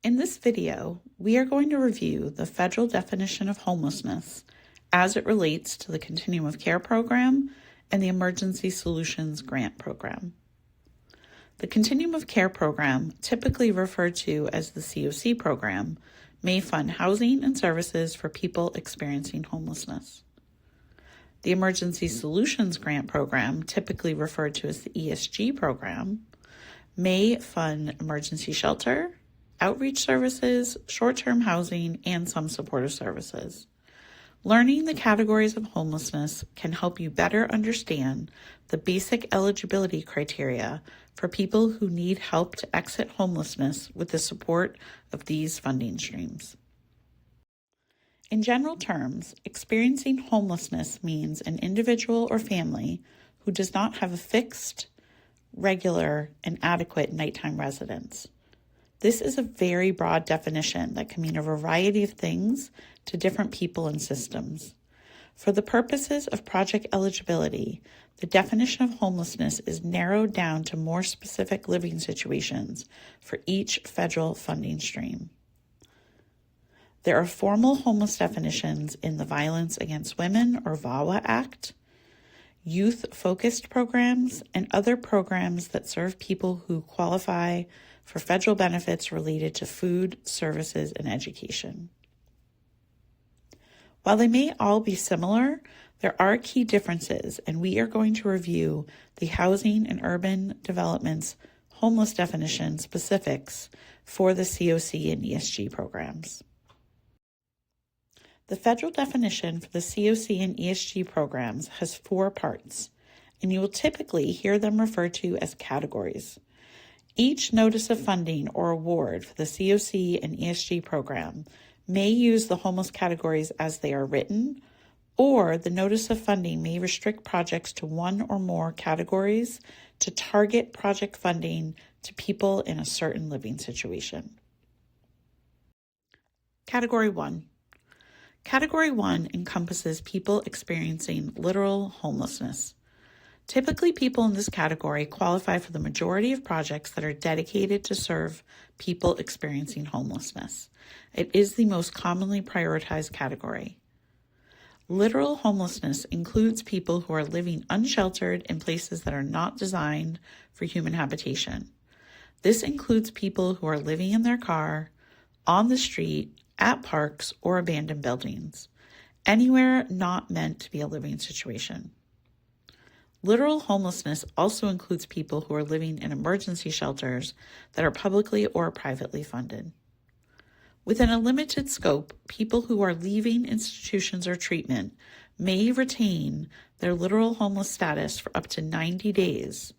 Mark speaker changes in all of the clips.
Speaker 1: In this video, we are going to review the federal definition of homelessness as it relates to the Continuum of Care program and the Emergency Solutions Grant program. The Continuum of Care program, typically referred to as the CoC program, may fund housing and services for people experiencing homelessness. The Emergency Solutions Grant program, typically referred to as the ESG program, may fund emergency shelter, outreach services, short-term housing, and some supportive services. Learning the categories of homelessness can help you better understand the basic eligibility criteria for people who need help to exit homelessness with the support of these funding streams. In general terms, experiencing homelessness means an individual or family who does not have a fixed, regular, and adequate nighttime residence. This is a very broad definition that can mean a variety of things to different people and systems. For the purposes of project eligibility, the definition of homelessness is narrowed down to more specific living situations for each federal funding stream. There are formal homeless definitions in the Violence Against Women, or VAWA Act, youth-focused programs, and other programs that serve people who qualify for federal benefits related to food, services, and education. While they may all be similar, there are key differences, and we are going to review the Housing and Urban Development's homeless definition specifics for the CoC and ESG programs. The federal definition for the CoC and ESG programs has 4 parts, and you will typically hear them referred to as categories. Each notice of funding or award for the CoC and ESG program may use the homeless categories as they are written, or the notice of funding may restrict projects to one or more categories to target project funding to people in a certain living situation. Category 1. Category 1 encompasses people experiencing literal homelessness. Typically, people in this category qualify for the majority of projects that are dedicated to serve people experiencing homelessness. It is the most commonly prioritized category. Literal homelessness includes people who are living unsheltered in places that are not designed for human habitation. This includes people who are living in their car, on the street, at parks, or abandoned buildings, anywhere not meant to be a living situation. Literal homelessness also includes people who are living in emergency shelters that are publicly or privately funded. Within a limited scope, people who are leaving institutions or treatment may retain their literal homeless status for up to 90 days,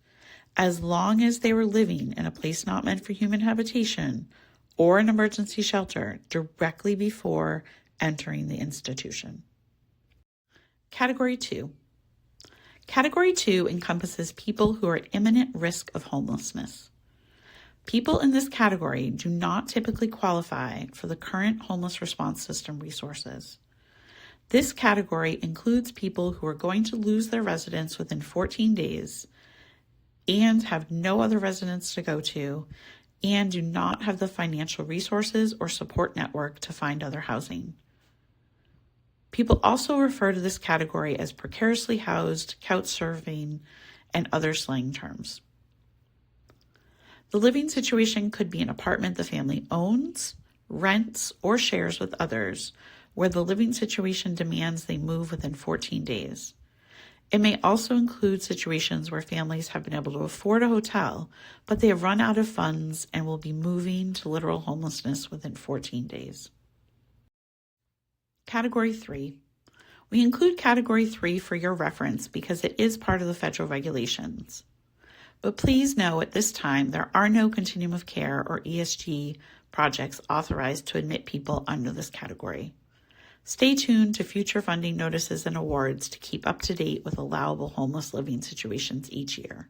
Speaker 1: as long as they were living in a place not meant for human habitation or an emergency shelter directly before entering the institution. Category 2. Category 2 encompasses people who are at imminent risk of homelessness. People in this category do not typically qualify for the current homeless response system resources. This category includes people who are going to lose their residence within 14 days and have no other residence to go to, and do not have the financial resources or support network to find other housing. People also refer to this category as precariously housed, couch surfing, and other slang terms. The living situation could be an apartment the family owns, rents, or shares with others, where the living situation demands they move within 14 days. It may also include situations where families have been able to afford a hotel, but they have run out of funds and will be moving to literal homelessness within 14 days. Category 3. We include Category 3 for your reference because it is part of the federal regulations. But please know at this time there are no Continuum of Care or ESG projects authorized to admit people under this category. Stay tuned to future funding notices and awards to keep up to date with allowable homeless living situations each year.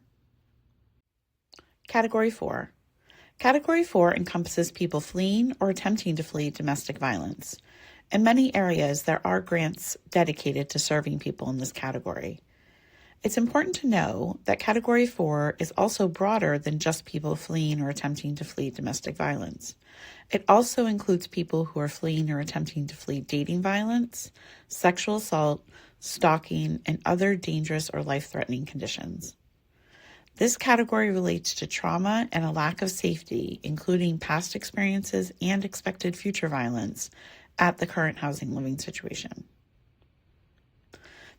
Speaker 1: Category 4. Category 4 encompasses people fleeing or attempting to flee domestic violence. In many areas, there are grants dedicated to serving people in this category. It's important to know that Category 4 is also broader than just people fleeing or attempting to flee domestic violence. It also includes people who are fleeing or attempting to flee dating violence, sexual assault, stalking, and other dangerous or life-threatening conditions. This category relates to trauma and a lack of safety, including past experiences and expected future violence at the current housing living situation.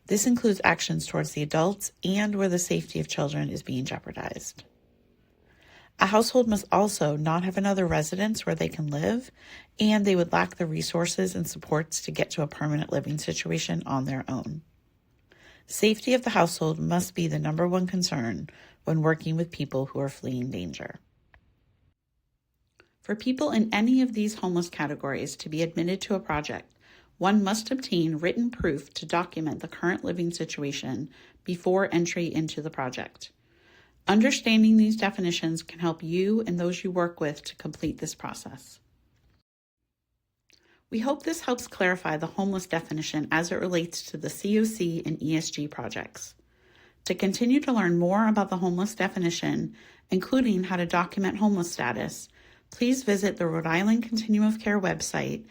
Speaker 1: This includes actions towards the adults and where the safety of children is being jeopardized. A household must also not have another residence where they can live, and they would lack the resources and supports to get to a permanent living situation on their own. Safety of the household must be the number one concern when working with people who are fleeing danger. For people in any of these homeless categories to be admitted to a project, one must obtain written proof to document the current living situation before entry into the project. Understanding these definitions can help you and those you work with to complete this process. We hope this helps clarify the homeless definition as it relates to the CoC and ESG projects. To continue to learn more about the homeless definition, including how to document homeless status, please visit the Rhode Island Continuum of Care website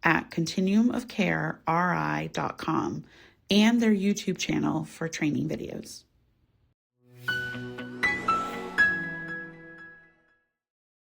Speaker 1: at continuumofcareri.com and their YouTube channel for training videos.